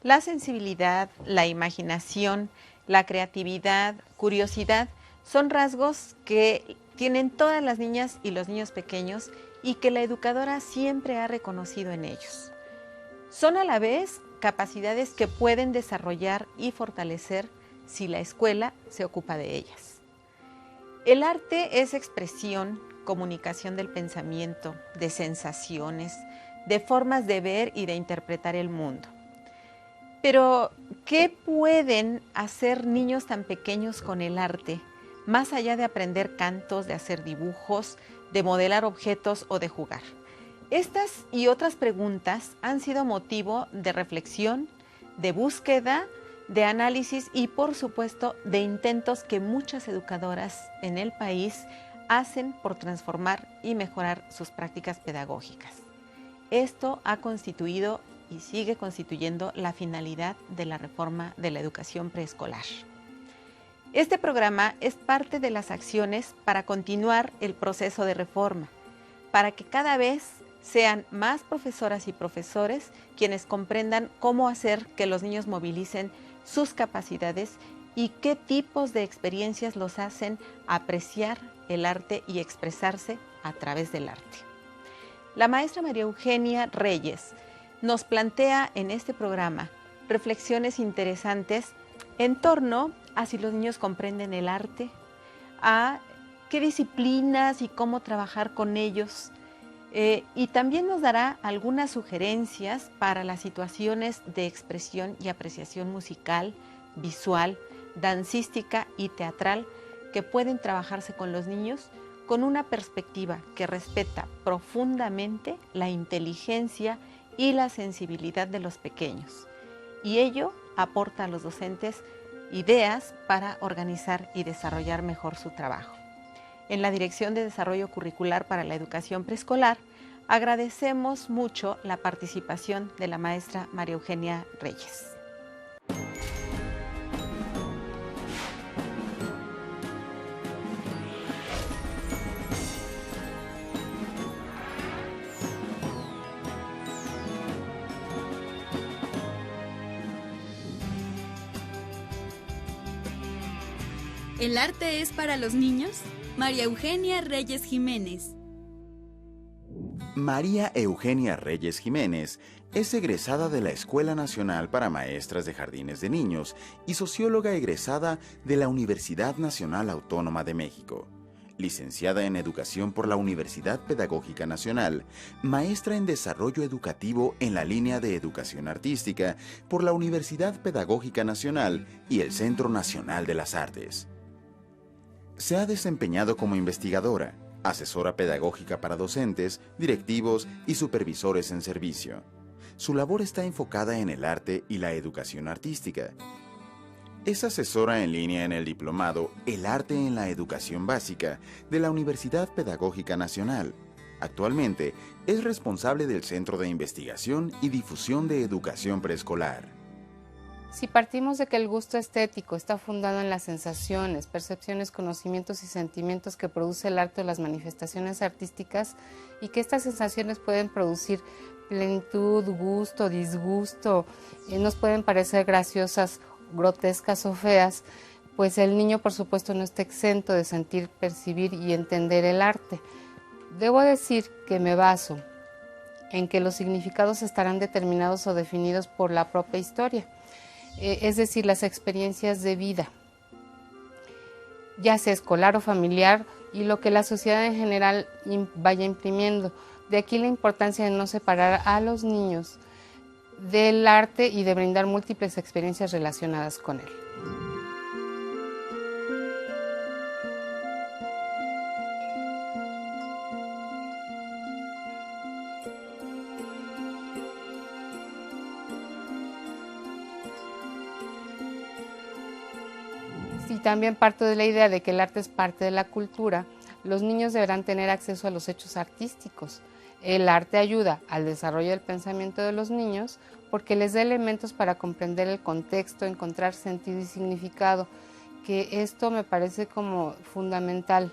La sensibilidad, la imaginación, la creatividad, curiosidad, son rasgos que tienen todas las niñas y los niños pequeños y que la educadora siempre ha reconocido en ellos. Son a la vez capacidades que pueden desarrollar y fortalecer si la escuela se ocupa de ellas. El arte es expresión, comunicación del pensamiento, de sensaciones, de formas de ver y de interpretar el mundo. Pero, ¿qué pueden hacer niños tan pequeños con el arte, más allá de aprender cantos, de hacer dibujos, de modelar objetos o de jugar? Estas y otras preguntas han sido motivo de reflexión, de búsqueda, de análisis y, por supuesto, de intentos que muchas educadoras en el país hacen por transformar y mejorar sus prácticas pedagógicas. Esto ha constituido y sigue constituyendo la finalidad de la reforma de la educación preescolar. Este programa es parte de las acciones para continuar el proceso de reforma, para que cada vez sean más profesoras y profesores quienes comprendan cómo hacer que los niños movilicen sus capacidades y qué tipos de experiencias los hacen apreciar el arte y expresarse a través del arte. La maestra María Eugenia Reyes nos plantea en este programa reflexiones interesantes en torno a si los niños comprenden el arte, a qué disciplinas y cómo trabajar con ellos, y también nos dará algunas sugerencias para las situaciones de expresión y apreciación musical, visual, dancística y teatral que pueden trabajarse con los niños con una perspectiva que respeta profundamente la inteligencia y la sensibilidad de los pequeños, y ello aporta a los docentes ideas para organizar y desarrollar mejor su trabajo. En la Dirección de Desarrollo Curricular para la Educación Preescolar, agradecemos mucho la participación de la maestra María Eugenia Reyes. ¿El arte es para los niños? María Eugenia Reyes Jiménez. María Eugenia Reyes Jiménez es egresada de la Escuela Nacional para Maestras de Jardines de Niños y socióloga egresada de la Universidad Nacional Autónoma de México. Licenciada en Educación por la Universidad Pedagógica Nacional, maestra en Desarrollo Educativo en la línea de Educación Artística por la Universidad Pedagógica Nacional y el Centro Nacional de las Artes. Se ha desempeñado como investigadora, asesora pedagógica para docentes, directivos y supervisores en servicio. Su labor está enfocada en el arte y la educación artística. Es asesora en línea en el diplomado El Arte en la Educación Básica de la Universidad Pedagógica Nacional. Actualmente es responsable del Centro de Investigación y Difusión de Educación Preescolar. Si partimos de que el gusto estético está fundado en las sensaciones, percepciones, conocimientos y sentimientos que produce el arte o las manifestaciones artísticas, y que estas sensaciones pueden producir plenitud, gusto, disgusto, nos pueden parecer graciosas, grotescas o feas, pues el niño por supuesto no está exento de sentir, percibir y entender el arte. Debo decir que me baso en que los significados estarán determinados o definidos por la propia historia. Es decir, las experiencias de vida, ya sea escolar o familiar, y lo que la sociedad en general vaya imprimiendo. De aquí la importancia de no separar a los niños del arte y de brindar múltiples experiencias relacionadas con él. Si también parto de la idea de que el arte es parte de la cultura, los niños deberán tener acceso a los hechos artísticos. El arte ayuda al desarrollo del pensamiento de los niños porque les da elementos para comprender el contexto, encontrar sentido y significado, que esto me parece como fundamental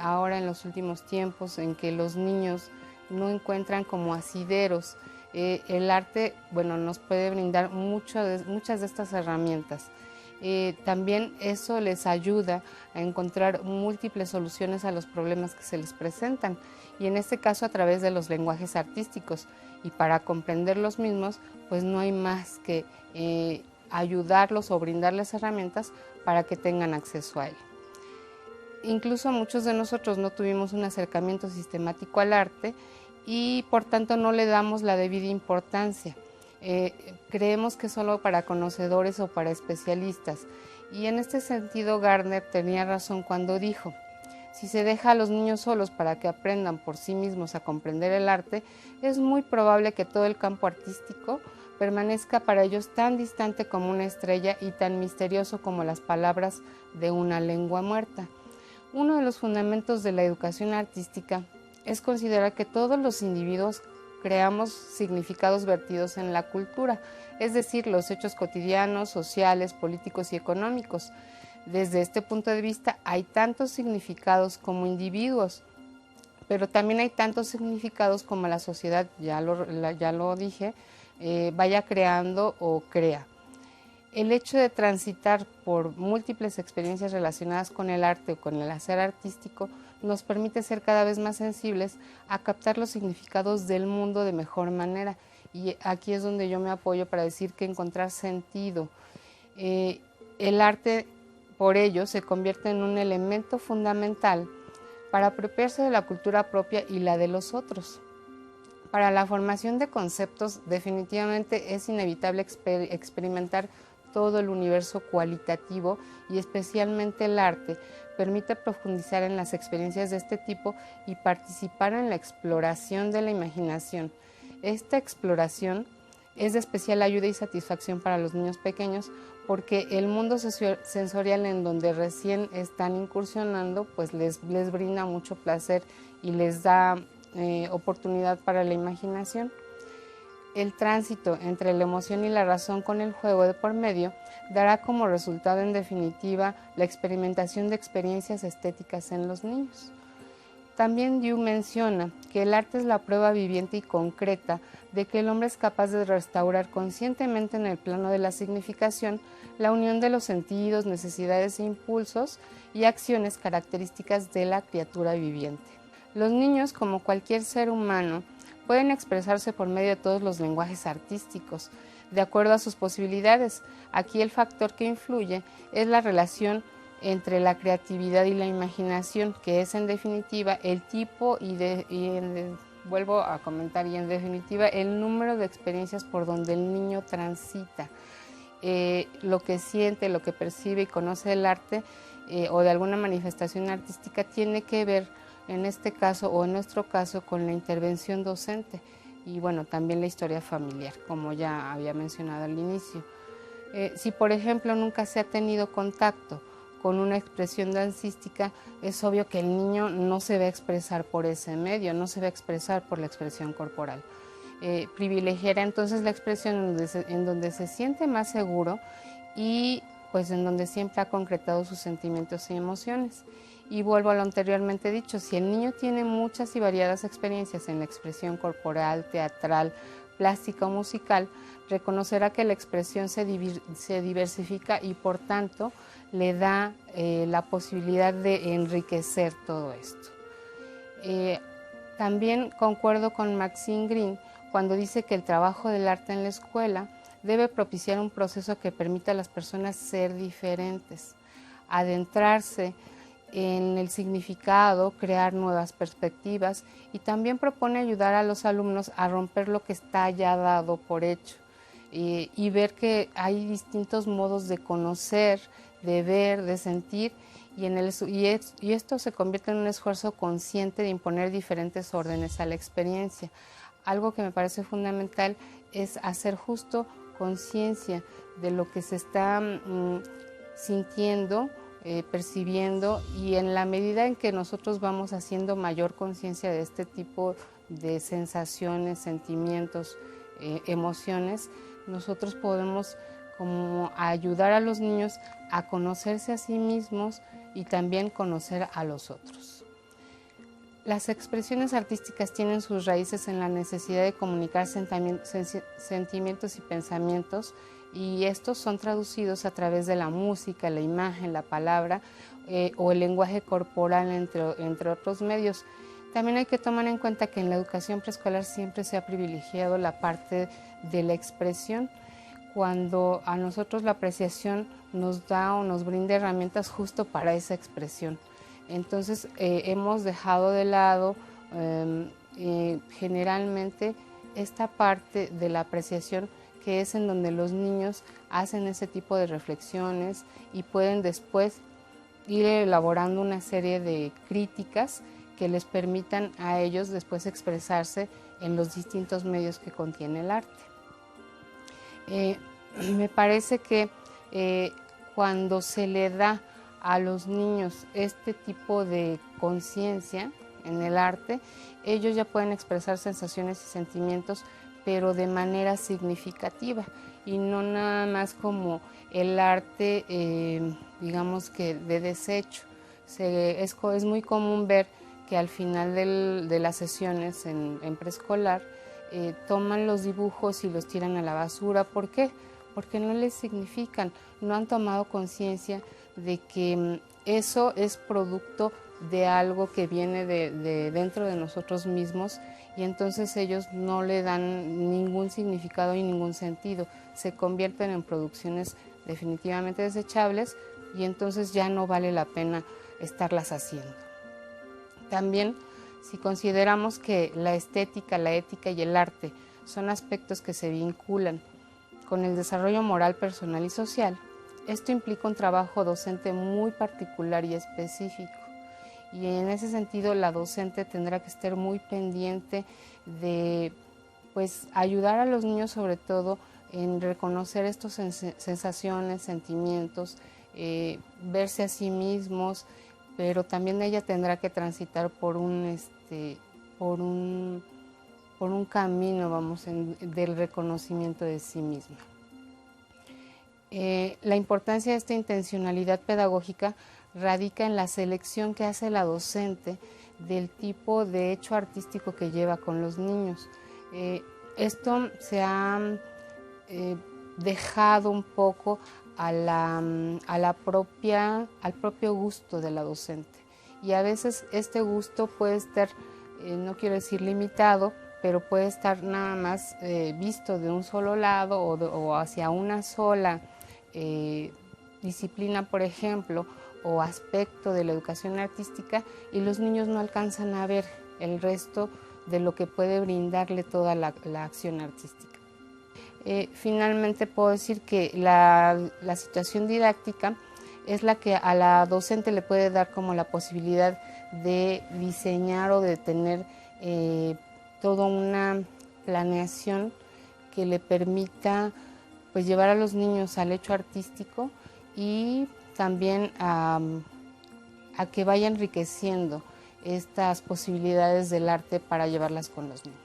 ahora en los últimos tiempos en que los niños no encuentran como asideros el arte, bueno, nos puede brindar muchas de estas herramientas. También eso les ayuda a encontrar múltiples soluciones a los problemas que se les presentan, y en este caso a través de los lenguajes artísticos. Y para comprender los mismos, pues no hay más que ayudarlos o brindarles herramientas para que tengan acceso a él. Incluso muchos de nosotros no tuvimos un acercamiento sistemático al arte y por tanto no le damos la debida importancia. Creemos que es solo para conocedores o para especialistas, y en este sentido Gardner tenía razón cuando dijo: si se deja a los niños solos para que aprendan por sí mismos a comprender el arte, es muy probable que todo el campo artístico permanezca para ellos tan distante como una estrella y tan misterioso como las palabras de una lengua muerta. Uno de los fundamentos de la educación artística es considerar que todos los individuos creamos significados vertidos en la cultura, es decir, los hechos cotidianos, sociales, políticos y económicos. Desde este punto de vista hay tantos significados como individuos, pero también hay tantos significados como la sociedad, ya lo dije, vaya creando o crea. El hecho de transitar por múltiples experiencias relacionadas con el arte o con el hacer artístico nos permite ser cada vez más sensibles a captar los significados del mundo de mejor manera. Y aquí es donde yo me apoyo para decir que encontrar sentido. El arte, por ello, se convierte en un elemento fundamental para apropiarse de la cultura propia y la de los otros. Para la formación de conceptos, definitivamente es inevitable experimentar todo el universo cualitativo, y especialmente el arte permite profundizar en las experiencias de este tipo y participar en la exploración de la imaginación. Esta exploración es de especial ayuda y satisfacción para los niños pequeños, porque el mundo sensorial en donde recién están incursionando pues les brinda mucho placer y les da oportunidad para la imaginación. El tránsito entre la emoción y la razón con el juego de por medio dará como resultado en definitiva la experimentación de experiencias estéticas en los niños. También Diu menciona que el arte es la prueba viviente y concreta de que el hombre es capaz de restaurar conscientemente en el plano de la significación la unión de los sentidos, necesidades e impulsos y acciones características de la criatura viviente. Los niños, como cualquier ser humano, pueden expresarse por medio de todos los lenguajes artísticos, de acuerdo a sus posibilidades. Aquí el factor que influye es la relación entre la creatividad y la imaginación, que es en definitiva el tipo vuelvo a comentar, y en definitiva el número de experiencias por donde el niño transita. Lo que siente, lo que percibe y conoce del arte o de alguna manifestación artística tiene que ver, en este caso o en nuestro caso, con la intervención docente y bueno, también la historia familiar, como ya había mencionado al inicio. Si por ejemplo nunca se ha tenido contacto con una expresión dancística, es obvio que el niño no se va a expresar por ese medio, no se va a expresar por la expresión corporal. Privilegiará entonces la expresión en donde se siente más seguro y pues en donde siempre ha concretado sus sentimientos y emociones. Y vuelvo a lo anteriormente dicho, si el niño tiene muchas y variadas experiencias en la expresión corporal, teatral, plástica o musical, reconocerá que la expresión se diversifica y por tanto le da la posibilidad de enriquecer todo esto. También concuerdo con Maxine Greene cuando dice que el trabajo del arte en la escuela debe propiciar un proceso que permita a las personas ser diferentes, adentrarse en el significado, crear nuevas perspectivas, y también propone ayudar a los alumnos a romper lo que está ya dado por hecho y ver que hay distintos modos de conocer, de ver, de sentir, y esto se convierte en un esfuerzo consciente de imponer diferentes órdenes a la experiencia. Algo que me parece fundamental es hacer justo conciencia de lo que se está sintiendo, percibiendo, y en la medida en que nosotros vamos haciendo mayor conciencia de este tipo de sensaciones, sentimientos, emociones, nosotros podemos como ayudar a los niños a conocerse a sí mismos y también conocer a los otros. Las expresiones artísticas tienen sus raíces en la necesidad de comunicar sentimientos y pensamientos, y estos son traducidos a través de la música, la imagen, la palabra o el lenguaje corporal, entre otros medios. También hay que tomar en cuenta que en la educación preescolar siempre se ha privilegiado la parte de la expresión, cuando a nosotros la apreciación nos da o nos brinda herramientas justo para esa expresión. Entonces hemos dejado de lado generalmente esta parte de la apreciación, que es en donde los niños hacen ese tipo de reflexiones y pueden después ir elaborando una serie de críticas que les permitan a ellos después expresarse en los distintos medios que contiene el arte. Me parece que cuando se le da a los niños este tipo de conciencia en el arte, ellos ya pueden expresar sensaciones y sentimientos, pero de manera significativa y no nada más como el arte, digamos que de desecho. Es muy común ver que al final de las sesiones en preescolar toman los dibujos y los tiran a la basura. ¿Por qué? Porque no les significan, no han tomado conciencia de que eso es producto de algo que viene de dentro de nosotros mismos, y entonces ellos no le dan ningún significado y ningún sentido. Se convierten en producciones definitivamente desechables y entonces ya no vale la pena estarlas haciendo. También, si consideramos que la estética, la ética y el arte son aspectos que se vinculan con el desarrollo moral, personal y social, esto implica un trabajo docente muy particular y específico. Y en ese sentido, la docente tendrá que estar muy pendiente de ayudar a los niños, sobre todo en reconocer estas sensaciones, sentimientos, verse a sí mismos, pero también ella tendrá que transitar por un camino, del reconocimiento de sí misma. La importancia de esta intencionalidad pedagógica radica en la selección que hace la docente del tipo de hecho artístico que lleva con los niños. Esto se ha dejado un poco al propio gusto de la docente, y a veces este gusto puede estar, no quiero decir limitado, pero puede estar nada más visto de un solo lado o hacia una sola disciplina, por ejemplo, o aspecto de la educación artística, y los niños no alcanzan a ver el resto de lo que puede brindarle toda la acción artística. Finalmente puedo decir que la situación didáctica es la que a la docente le puede dar como la posibilidad de diseñar o de tener toda una planeación que le permita llevar a los niños al hecho artístico y también a que vaya enriqueciendo estas posibilidades del arte para llevarlas con los niños.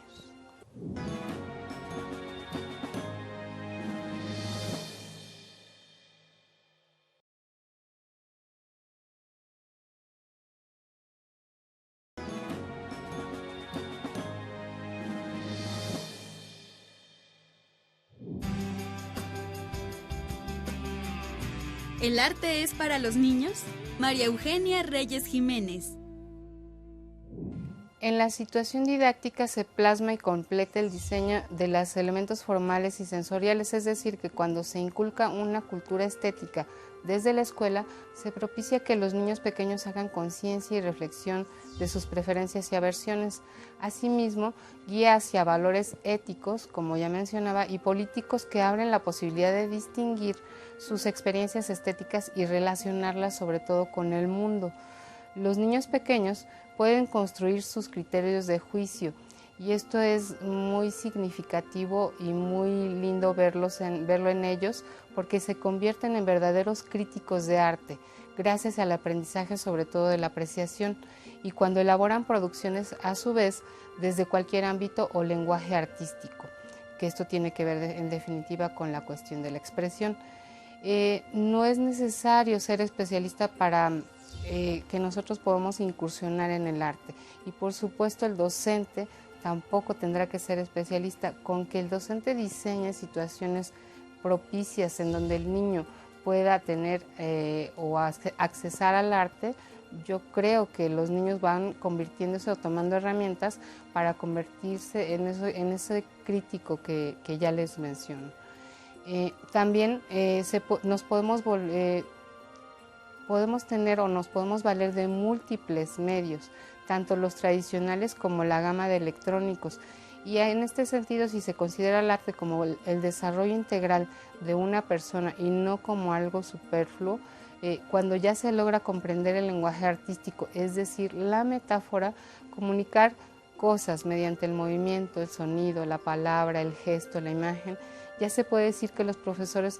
¿El arte es para los niños? María Eugenia Reyes Jiménez. En la situación didáctica se plasma y completa el diseño de los elementos formales y sensoriales, es decir, que cuando se inculca una cultura estética desde la escuela, se propicia que los niños pequeños hagan conciencia y reflexión de sus preferencias y aversiones. Asimismo, guía hacia valores éticos, como ya mencionaba, y políticos que abren la posibilidad de distinguir sus experiencias estéticas y relacionarlas sobre todo con el mundo. Los niños pequeños pueden construir sus criterios de juicio, y esto es muy significativo y muy lindo verlo en ellos, porque se convierten en verdaderos críticos de arte, gracias al aprendizaje sobre todo de la apreciación, y cuando elaboran producciones a su vez desde cualquier ámbito o lenguaje artístico, que esto tiene que ver en definitiva con la cuestión de la expresión. No es necesario ser especialista para que nosotros podemos incursionar en el arte. Y por supuesto el docente tampoco tendrá que ser especialista, con que el docente diseñe situaciones propicias en donde el niño pueda tener o accesar al arte. Yo creo que los niños van convirtiéndose o tomando herramientas para convertirse en ese crítico que ya les menciono. También nos podemos tener o nos podemos valer de múltiples medios, tanto los tradicionales como la gama de electrónicos. Y en este sentido, si se considera el arte como el desarrollo integral de una persona y no como algo superfluo, cuando ya se logra comprender el lenguaje artístico, es decir, la metáfora, comunicar cosas mediante el movimiento, el sonido, la palabra, el gesto, la imagen, ya se puede decir que los profesores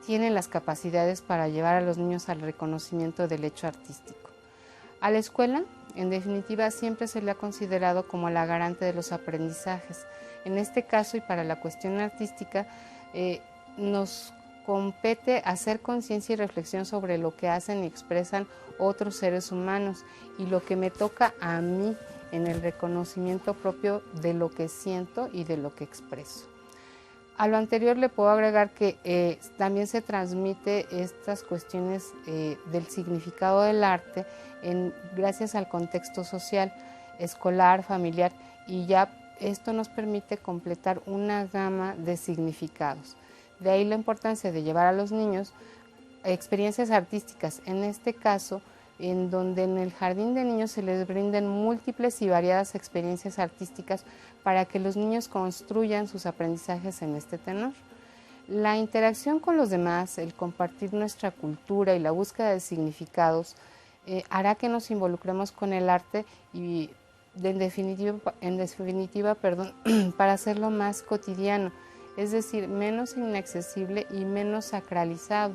tienen las capacidades para llevar a los niños al reconocimiento del hecho artístico. A la escuela, en definitiva, siempre se le ha considerado como la garante de los aprendizajes. En este caso y para la cuestión artística, nos compete hacer conciencia y reflexión sobre lo que hacen y expresan otros seres humanos y lo que me toca a mí en el reconocimiento propio de lo que siento y de lo que expreso. A lo anterior le puedo agregar que también se transmite estas cuestiones del significado del arte gracias al contexto social, escolar, familiar, y ya esto nos permite completar una gama de significados. De ahí la importancia de llevar a los niños experiencias artísticas, en este caso, en donde en el jardín de niños se les brinden múltiples y variadas experiencias artísticas para que los niños construyan sus aprendizajes en este tenor. La interacción con los demás, el compartir nuestra cultura y la búsqueda de significados hará que nos involucremos con el arte y en definitiva, para hacerlo más cotidiano, es decir, menos inaccesible y menos sacralizado.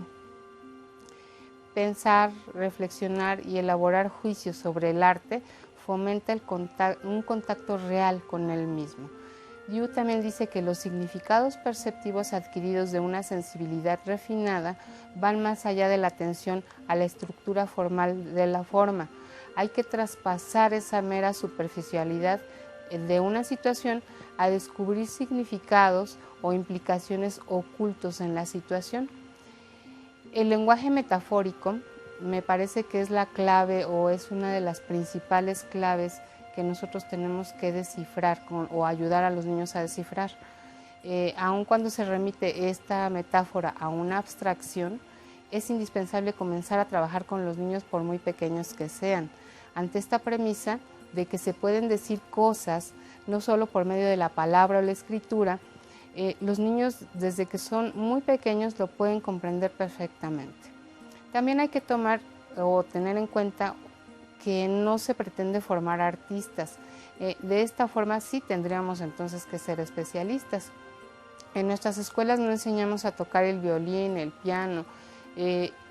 Pensar, reflexionar y elaborar juicios sobre el arte fomenta un contacto real con él mismo. Yu también dice que los significados perceptivos adquiridos de una sensibilidad refinada van más allá de la atención a la estructura formal de la forma. Hay que traspasar esa mera superficialidad de una situación a descubrir significados o implicaciones ocultos en la situación. El lenguaje metafórico me parece que es la clave o es una de las principales claves que nosotros tenemos que descifrar o ayudar a los niños a descifrar. Aun cuando se remite esta metáfora a una abstracción, es indispensable comenzar a trabajar con los niños por muy pequeños que sean, ante esta premisa de que se pueden decir cosas no solo por medio de la palabra o la escritura. Los niños desde que son muy pequeños lo pueden comprender perfectamente. También hay que tomar o tener en cuenta que no se pretende formar artistas. De esta forma sí tendríamos entonces que ser especialistas. En nuestras escuelas no enseñamos a tocar el violín, el piano,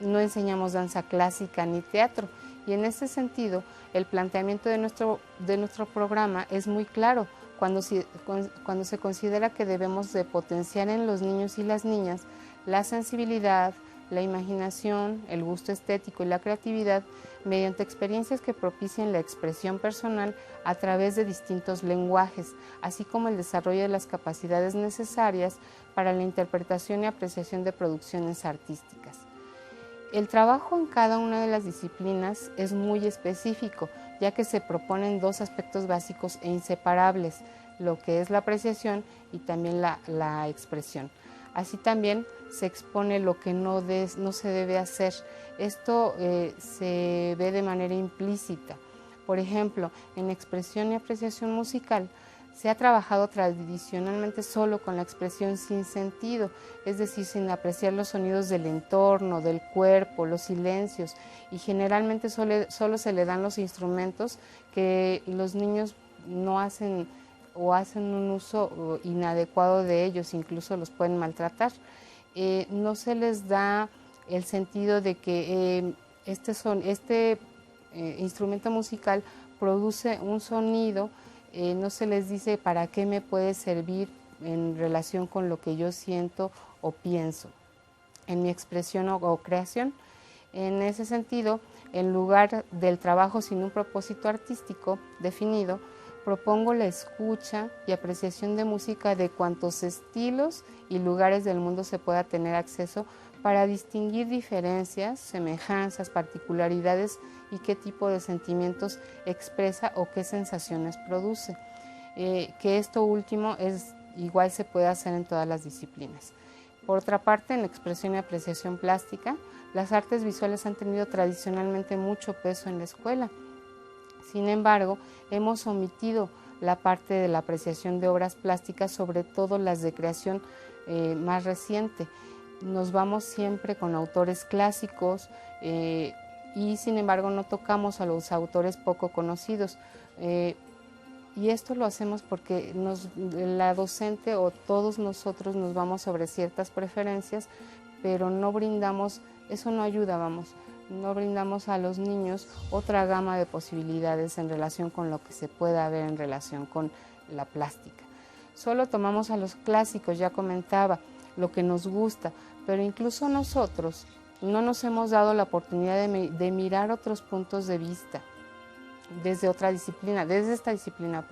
no enseñamos danza clásica ni teatro. Y en ese sentido, el planteamiento de nuestro programa es muy claro. Cuando se considera que debemos de potenciar en los niños y las niñas la sensibilidad, la imaginación, el gusto estético y la creatividad mediante experiencias que propicien la expresión personal a través de distintos lenguajes, así como el desarrollo de las capacidades necesarias para la interpretación y apreciación de producciones artísticas. El trabajo en cada una de las disciplinas es muy específico, ya que se proponen dos aspectos básicos e inseparables, lo que es la apreciación y también la expresión. Así también se expone lo que no se debe hacer. Esto se ve de manera implícita. Por ejemplo, en expresión y apreciación musical, se ha trabajado tradicionalmente solo con la expresión sin sentido, es decir, sin apreciar los sonidos del entorno, del cuerpo, los silencios, y generalmente solo se le dan los instrumentos que los niños no hacen o hacen un uso inadecuado de ellos, incluso los pueden maltratar. No se les da el sentido de que este instrumento musical produce un sonido. No se les dice para qué me puede servir en relación con lo que yo siento o pienso en mi expresión o creación. En ese sentido, en lugar del trabajo sin un propósito artístico definido, propongo la escucha y apreciación de música de cuantos estilos y lugares del mundo se pueda tener acceso para distinguir diferencias, semejanzas, particularidades y qué tipo de sentimientos expresa o qué sensaciones produce. Que esto último igual se puede hacer en todas las disciplinas. Por otra parte, en la expresión y apreciación plástica, las artes visuales han tenido tradicionalmente mucho peso en la escuela. Sin embargo, hemos omitido la parte de la apreciación de obras plásticas, sobre todo las de creación más reciente. Nos vamos siempre con autores clásicos y sin embargo no tocamos a los autores poco conocidos. Y esto lo hacemos porque la docente o todos nosotros nos vamos sobre ciertas preferencias, pero no brindamos, eso no ayuda, no brindamos a los niños otra gama de posibilidades en relación con lo que se pueda ver en relación con la plástica. Solo tomamos a los clásicos, ya comentaba, lo que nos gusta, pero incluso nosotros no nos hemos dado la oportunidad de mirar otros puntos de vista desde esta disciplina.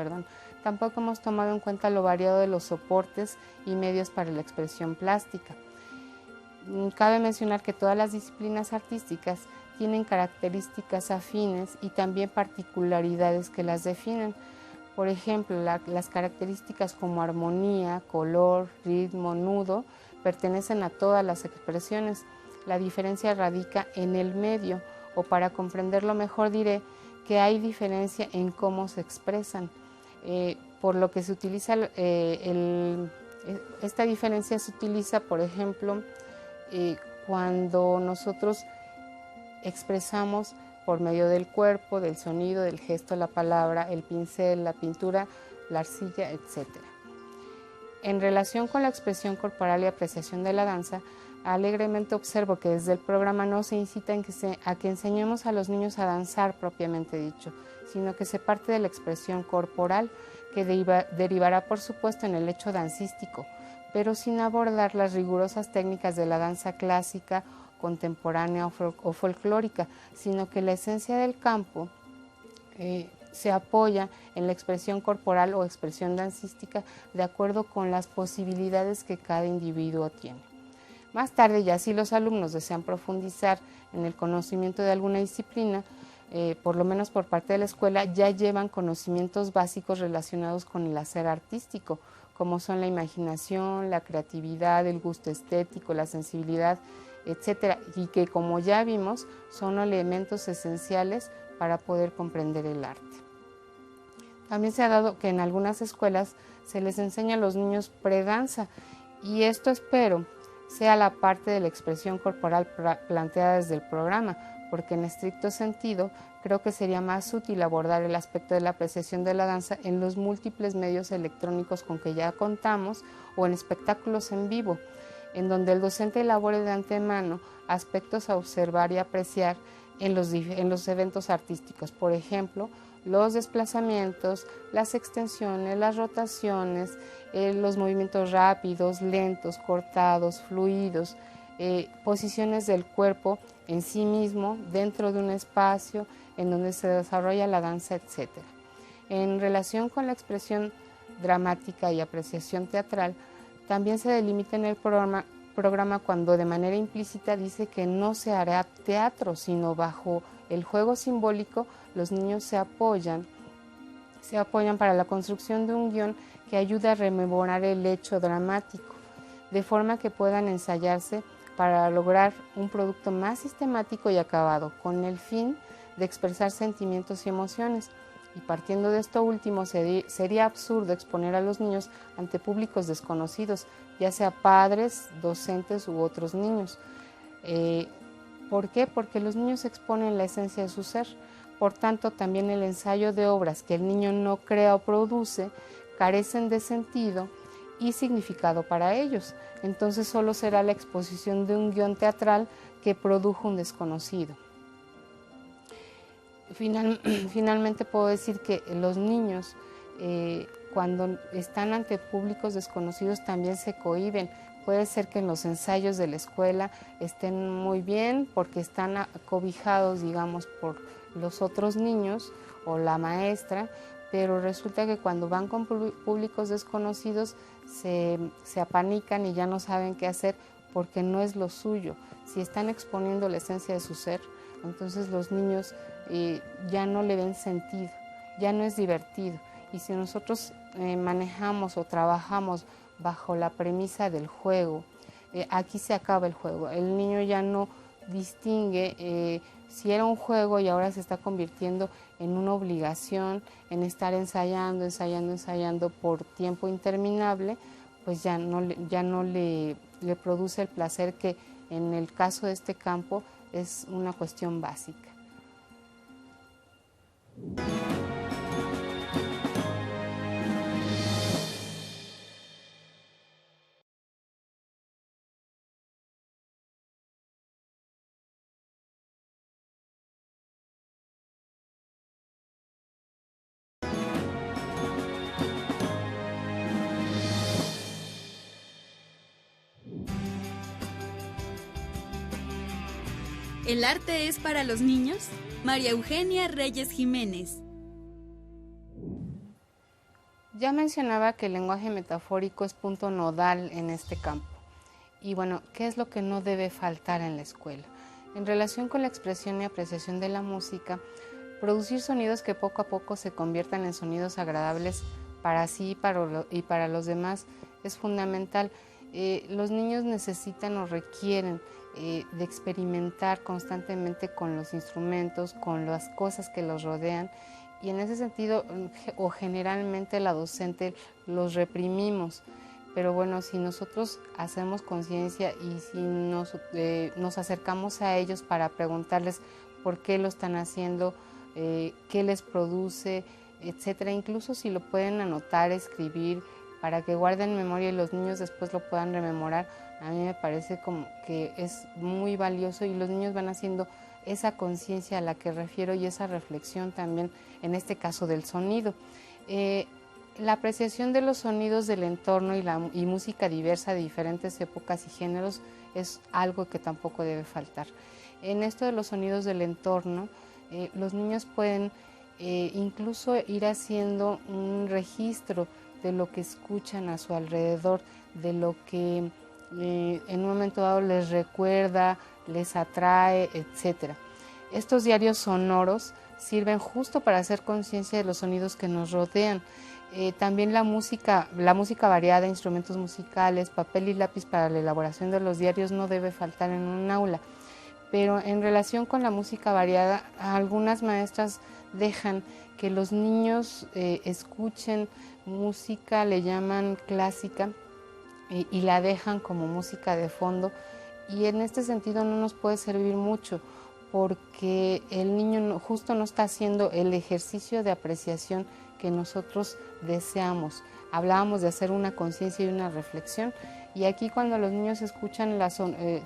Tampoco hemos tomado en cuenta lo variado de los soportes y medios para la expresión plástica. Cabe mencionar que todas las disciplinas artísticas tienen características afines y también particularidades que las definen. Por ejemplo, las características como armonía, color, ritmo, nudo, pertenecen a todas las expresiones. La diferencia radica en el medio, o para comprenderlo mejor diré que hay diferencia en cómo se expresan, por lo que se utiliza, esta diferencia se utiliza, por ejemplo, cuando nosotros expresamos por medio del cuerpo, del sonido, del gesto, la palabra, el pincel, la pintura, la arcilla, etc. En relación con la expresión corporal y apreciación de la danza, alegremente observo que desde el programa no se incita a que enseñemos a los niños a danzar propiamente dicho, sino que se parte de la expresión corporal, que derivará por supuesto en el hecho dancístico, pero sin abordar las rigurosas técnicas de la danza clásica, contemporánea o folclórica, sino que la esencia del campo se apoya en la expresión corporal o expresión dancística de acuerdo con las posibilidades que cada individuo tiene. Más tarde, ya si los alumnos desean profundizar en el conocimiento de alguna disciplina, por lo menos por parte de la escuela, ya llevan conocimientos básicos relacionados con el hacer artístico, como son la imaginación, la creatividad, el gusto estético, la sensibilidad, etcétera, y que, como ya vimos, son elementos esenciales para poder comprender el arte. También se ha dado que en algunas escuelas se les enseña a los niños predanza, y esto espero sea la parte de la expresión corporal planteada desde el programa, porque en estricto sentido creo que sería más útil abordar el aspecto de la apreciación de la danza en los múltiples medios electrónicos con que ya contamos o en espectáculos en vivo, en donde el docente elabore de antemano aspectos a observar y apreciar en los eventos artísticos, por ejemplo, los desplazamientos, las extensiones, las rotaciones, los movimientos rápidos, lentos, cortados, fluidos, posiciones del cuerpo en sí mismo, dentro de un espacio en donde se desarrolla la danza, etc. En relación con la expresión dramática y apreciación teatral, también se delimita en el programa cuando de manera implícita dice que no se hará teatro, sino bajo el juego simbólico los niños se apoyan para la construcción de un guión que ayude a rememorar el hecho dramático, de forma que puedan ensayarse para lograr un producto más sistemático y acabado, con el fin de expresar sentimientos y emociones. Y partiendo de esto último, sería absurdo exponer a los niños ante públicos desconocidos, ya sea padres, docentes u otros niños. ¿Por qué? Porque los niños exponen la esencia de su ser. Por tanto, también el ensayo de obras que el niño no crea o produce carecen de sentido y significado para ellos. Entonces solo será la exposición de un guión teatral que produjo un desconocido. Finalmente puedo decir que los niños cuando están ante públicos desconocidos también se cohíben Puede ser que en los ensayos de la escuela estén muy bien porque están acobijados, digamos, por los otros niños o la maestra, pero resulta que cuando van con públicos desconocidos se apanican y ya no saben qué hacer porque no es lo suyo. Si están exponiendo la esencia de su ser, entonces los niños ya no le ven sentido, ya no es divertido. Y si nosotros manejamos o trabajamos bajo la premisa del juego, aquí se acaba el juego. El niño ya no distingue si era un juego y ahora se está convirtiendo en una obligación, en estar ensayando por tiempo interminable, pues ya no le produce el placer que en el caso de este campo es una cuestión básica. ¿El arte es para los niños? María Eugenia Reyes Jiménez. Ya mencionaba que el lenguaje metafórico es punto nodal en este campo. Y bueno, ¿qué es lo que no debe faltar en la escuela? En relación con la expresión y apreciación de la música, producir sonidos que poco a poco se conviertan en sonidos agradables para sí y para los demás es fundamental. Los niños necesitan o requieren de experimentar constantemente con los instrumentos, con las cosas que los rodean, y en ese sentido o generalmente la docente los reprimimos. Pero bueno, si nosotros hacemos conciencia y si nos acercamos a ellos para preguntarles por qué lo están haciendo, qué les produce, etcétera, incluso si lo pueden anotar, escribir, para que guarden memoria y los niños después lo puedan rememorar, a mí me parece como que es muy valioso y los niños van haciendo esa conciencia a la que refiero y esa reflexión también, en este caso del sonido. La apreciación de los sonidos del entorno y música diversa de diferentes épocas y géneros es algo que tampoco debe faltar. En esto de los sonidos del entorno, los niños pueden incluso ir haciendo un registro de lo que escuchan a su alrededor, de lo que en un momento dado les recuerda, les atrae, etc. Estos diarios sonoros sirven justo para hacer conciencia de los sonidos que nos rodean. También la música variada, instrumentos musicales, papel y lápiz para la elaboración de los diarios no debe faltar en un aula. Pero en relación con la música variada, algunas maestras dejan que los niños escuchen música, le llaman clásica, y la dejan como música de fondo, y en este sentido no nos puede servir mucho porque el niño justo no está haciendo el ejercicio de apreciación que nosotros deseamos. Hablábamos de hacer una conciencia y una reflexión, y aquí cuando los niños escuchan,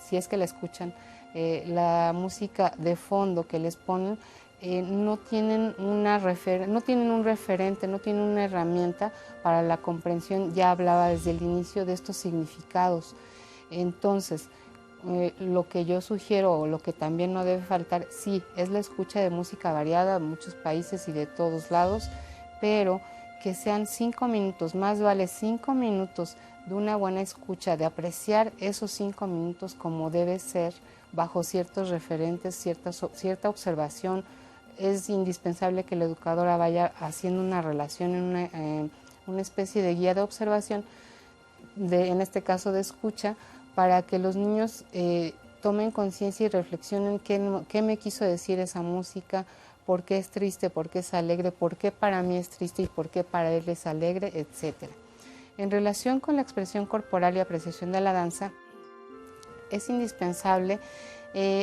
si es que la escuchan, la música de fondo que les ponen, no tienen un referente, no tienen una herramienta para la comprensión. Ya hablaba desde el inicio de estos significados. Entonces, lo que yo sugiero o lo que también no debe faltar, sí, es la escucha de música variada de muchos países y de todos lados, pero que sean 5 minutos, más vale 5 minutos de una buena escucha, de apreciar esos 5 minutos como debe ser, bajo ciertos referentes, cierta observación. Es indispensable que la educadora vaya haciendo una relación, una especie de guía de observación, en este caso de escucha, para que los niños tomen conciencia y reflexionen qué me quiso decir esa música, por qué es triste, por qué es alegre, por qué para mí es triste y por qué para él es alegre, etc. En relación con la expresión corporal y apreciación de la danza, es indispensable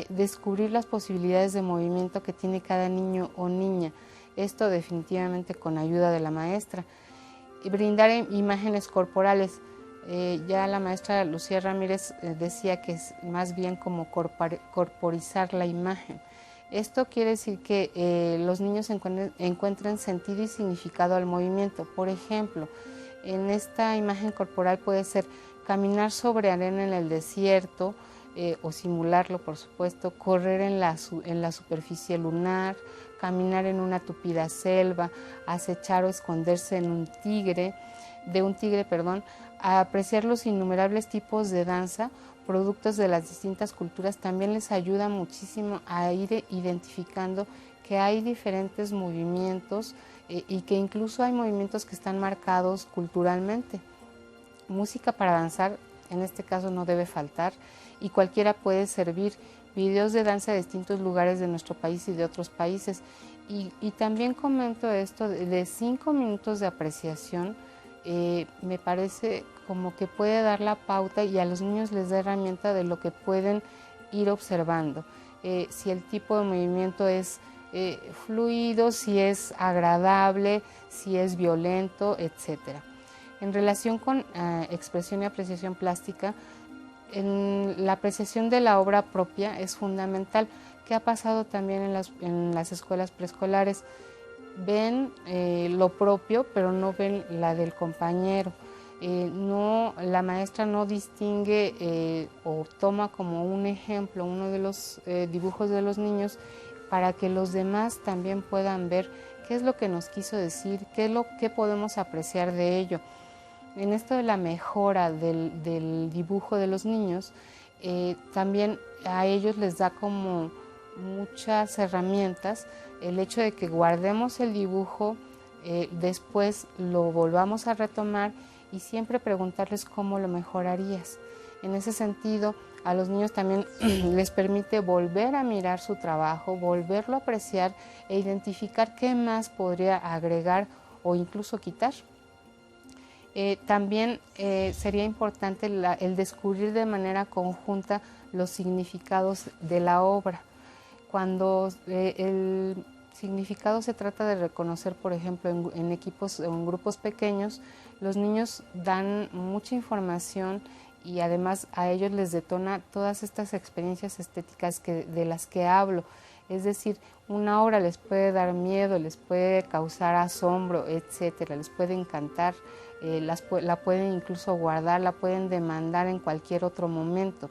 descubrir las posibilidades de movimiento que tiene cada niño o niña. Esto definitivamente con ayuda de la maestra. Y brindar imágenes corporales. Ya la maestra Lucía Ramírez decía que es más bien como corporizar la imagen. Esto quiere decir que los niños encuentren sentido y significado al movimiento. Por ejemplo, en esta imagen corporal puede ser caminar sobre arena en el desierto, o simularlo, por supuesto, correr en la superficie lunar, caminar en una tupida selva, acechar o esconderse de un tigre, a apreciar los innumerables tipos de danza, productos de las distintas culturas, también les ayuda muchísimo a ir identificando que hay diferentes movimientos y que incluso hay movimientos que están marcados culturalmente. Música para danzar, en este caso, no debe faltar, y cualquiera puede servir. Videos de danza de distintos lugares de nuestro país y de otros países. Y también comento esto de 5 minutos de apreciación, me parece como que puede dar la pauta y a los niños les da herramienta de lo que pueden ir observando. Si el tipo de movimiento es fluido, si es agradable, si es violento, etcétera. En relación con expresión y apreciación plástica, en la apreciación de la obra propia es fundamental. ¿Qué ha pasado también en las escuelas preescolares? Ven lo propio, pero no ven la del compañero. La maestra no distingue o toma como un ejemplo uno de los dibujos de los niños para que los demás también puedan ver qué es lo que nos quiso decir, qué podemos apreciar de ello. En esto de la mejora del dibujo de los niños, también a ellos les da como muchas herramientas el hecho de que guardemos el dibujo, después lo volvamos a retomar y siempre preguntarles cómo lo mejorarías. En ese sentido, a los niños también les permite volver a mirar su trabajo, volverlo a apreciar e identificar qué más podría agregar o incluso quitar. También sería importante el descubrir de manera conjunta los significados de la obra. Cuando el significado se trata de reconocer, por ejemplo, en equipos o en grupos pequeños, los niños dan mucha información y además a ellos les detona todas estas experiencias estéticas de las que hablo. Es decir, una obra les puede dar miedo, les puede causar asombro, etcétera, les puede encantar, la pueden incluso guardar, la pueden demandar en cualquier otro momento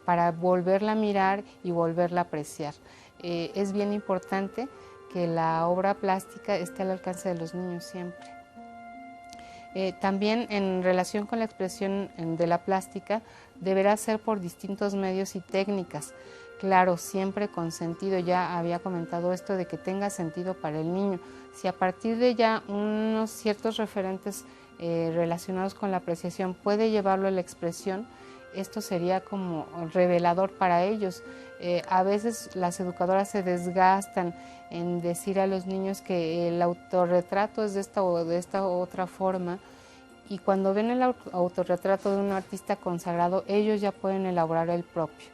para volverla a mirar y volverla a apreciar. Es bien importante que la obra plástica esté al alcance de los niños siempre. También en relación con la expresión de la plástica, deberá ser por distintos medios y técnicas. Claro, siempre con sentido. Ya había comentado esto de que tenga sentido para el niño. Si a partir de ya unos ciertos referentes relacionados con la apreciación puede llevarlo a la expresión, esto sería como revelador para ellos. A veces las educadoras se desgastan en decir a los niños que el autorretrato es de esta o de esta otra forma, y cuando ven el autorretrato de un artista consagrado, ellos ya pueden elaborar el propio.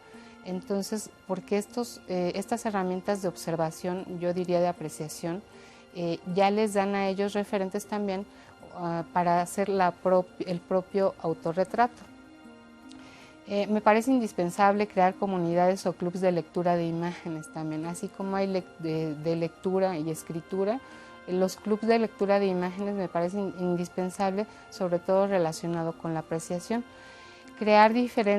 Entonces, porque estas herramientas de observación, yo diría de apreciación, ya les dan a ellos referentes también para hacer el propio autorretrato. Me parece indispensable crear comunidades o clubes de lectura de imágenes también, así como hay de lectura y escritura. Los clubes de lectura de imágenes me parecen indispensables, sobre todo relacionado con la apreciación. Creaciones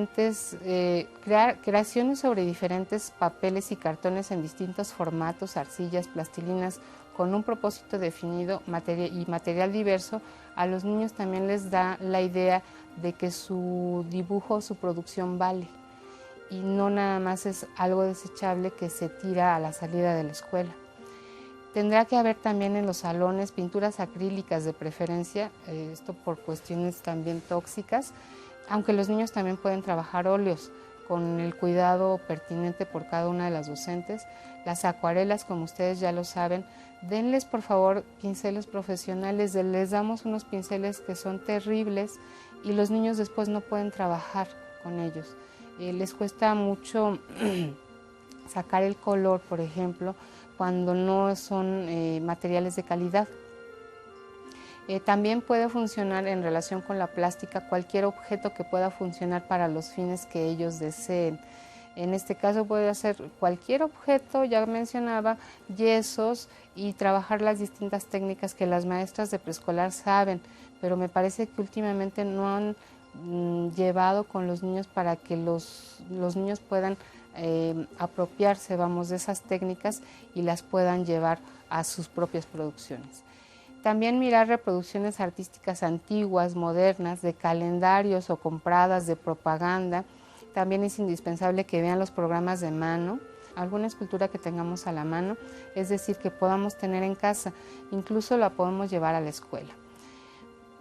sobre diferentes papeles y cartones en distintos formatos, arcillas, plastilinas, con un propósito definido y material diverso, a los niños también les da la idea de que su dibujo, su producción vale y no nada más es algo desechable que se tira a la salida de la escuela. Tendrá que haber también en los salones pinturas acrílicas de preferencia, esto por cuestiones también tóxicas, aunque los niños también pueden trabajar óleos con el cuidado pertinente por cada una de las docentes. Las acuarelas, como ustedes ya lo saben, denles por favor pinceles profesionales, les damos unos pinceles que son terribles y los niños después no pueden trabajar con ellos. Les cuesta mucho sacar el color, por ejemplo, cuando no son materiales de calidad. También puede funcionar en relación con la plástica cualquier objeto que pueda funcionar para los fines que ellos deseen. En este caso puede ser cualquier objeto, ya mencionaba, yesos y trabajar las distintas técnicas que las maestras de preescolar saben, pero me parece que últimamente no han llevado con los niños para que los niños puedan apropiarse, vamos, de esas técnicas y las puedan llevar a sus propias producciones. También mirar reproducciones artísticas antiguas, modernas, de calendarios o compradas de propaganda. También es indispensable que vean los programas de mano, alguna escultura que tengamos a la mano, es decir, que podamos tener en casa, incluso la podemos llevar a la escuela.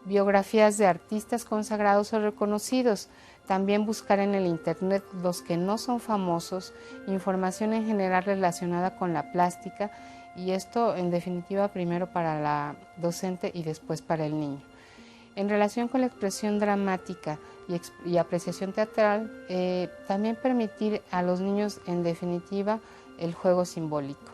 Biografías de artistas consagrados o reconocidos, también buscar en el internet los que no son famosos, información en general relacionada con la plástica, y esto en definitiva primero para la docente y después para el niño. En relación con la expresión dramática y apreciación teatral, también permitir a los niños en definitiva el juego simbólico.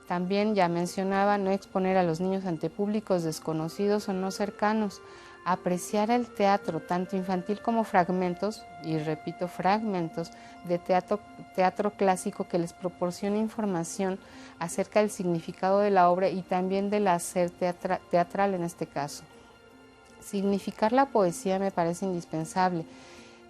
También ya mencionaba no exponer a los niños ante públicos desconocidos o no cercanos, apreciar el teatro, tanto infantil como fragmentos, y repito, fragmentos de teatro clásico que les proporciona información acerca del significado de la obra y también del hacer teatral en este caso. Significar la poesía me parece indispensable.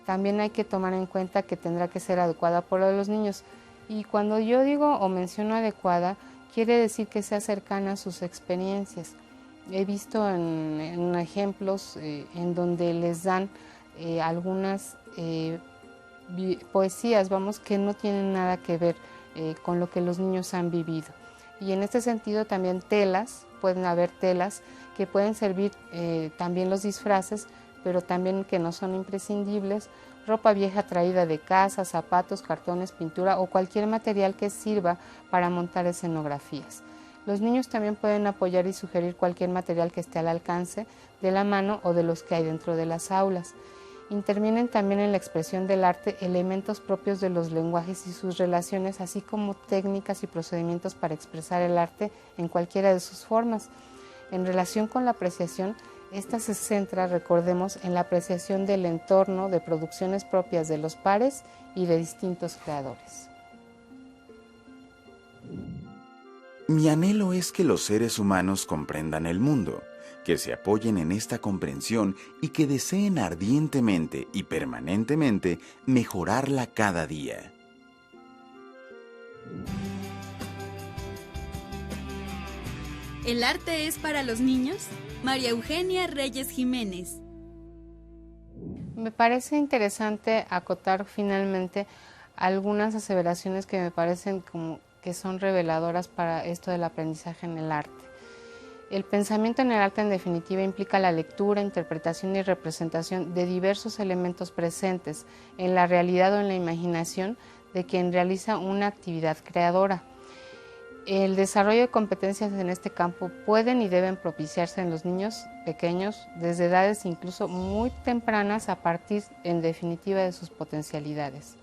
También hay que tomar en cuenta que tendrá que ser adecuada por los niños. Y cuando yo digo o menciono adecuada, quiere decir que sea cercana a sus experiencias. He visto en ejemplos en donde les dan algunas poesías, vamos, que no tienen nada que ver con lo que los niños han vivido. Y en este sentido también pueden haber telas que pueden servir también los disfraces, pero también que no son imprescindibles, ropa vieja traída de casa, zapatos, cartones, pintura o cualquier material que sirva para montar escenografías. Los niños también pueden apoyar y sugerir cualquier material que esté al alcance de la mano o de los que hay dentro de las aulas. Intervienen también en la expresión del arte elementos propios de los lenguajes y sus relaciones, así como técnicas y procedimientos para expresar el arte en cualquiera de sus formas. En relación con la apreciación, esta se centra, recordemos, en la apreciación del entorno, de producciones propias de los pares y de distintos creadores. Mi anhelo es que los seres humanos comprendan el mundo, que se apoyen en esta comprensión y que deseen ardientemente y permanentemente mejorarla cada día. ¿El arte es para los niños? María Eugenia Reyes Jiménez. Me parece interesante acotar finalmente algunas aseveraciones que me parecen como que son reveladoras para esto del aprendizaje en el arte. El pensamiento en el arte en definitiva implica la lectura, interpretación y representación de diversos elementos presentes en la realidad o en la imaginación de quien realiza una actividad creadora. El desarrollo de competencias en este campo pueden y deben propiciarse en los niños pequeños desde edades incluso muy tempranas a partir en definitiva de sus potencialidades.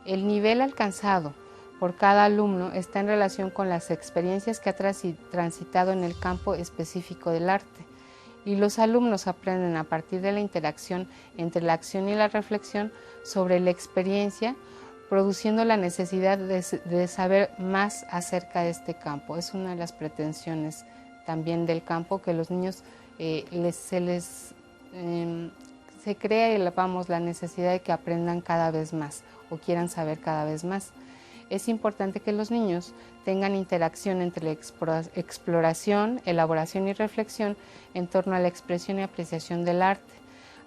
El nivel alcanzado por cada alumno está en relación con las experiencias que ha transitado en el campo específico del arte, y los alumnos aprenden a partir de la interacción entre la acción y la reflexión sobre la experiencia, produciendo la necesidad de saber más acerca de este campo. Es una de las pretensiones también del campo, que los niños se crea la necesidad de que aprendan cada vez más o quieran saber cada vez más. Es importante que los niños tengan interacción entre la exploración, elaboración y reflexión en torno a la expresión y apreciación del arte.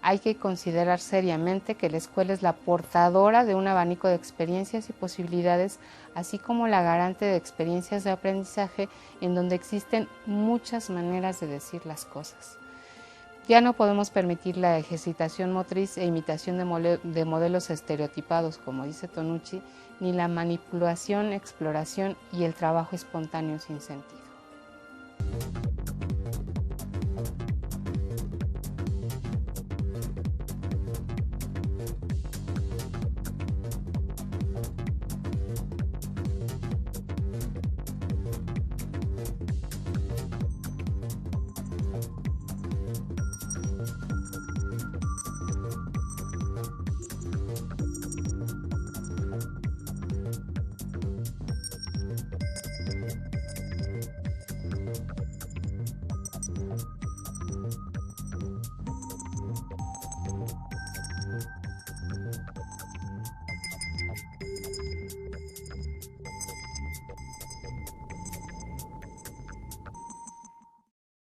Hay que considerar seriamente que la escuela es la portadora de un abanico de experiencias y posibilidades, así como la garante de experiencias de aprendizaje en donde existen muchas maneras de decir las cosas. Ya no podemos permitir la ejercitación motriz e imitación de modelos estereotipados, como dice Tonucci, ni la manipulación, exploración y el trabajo espontáneo sin sentido.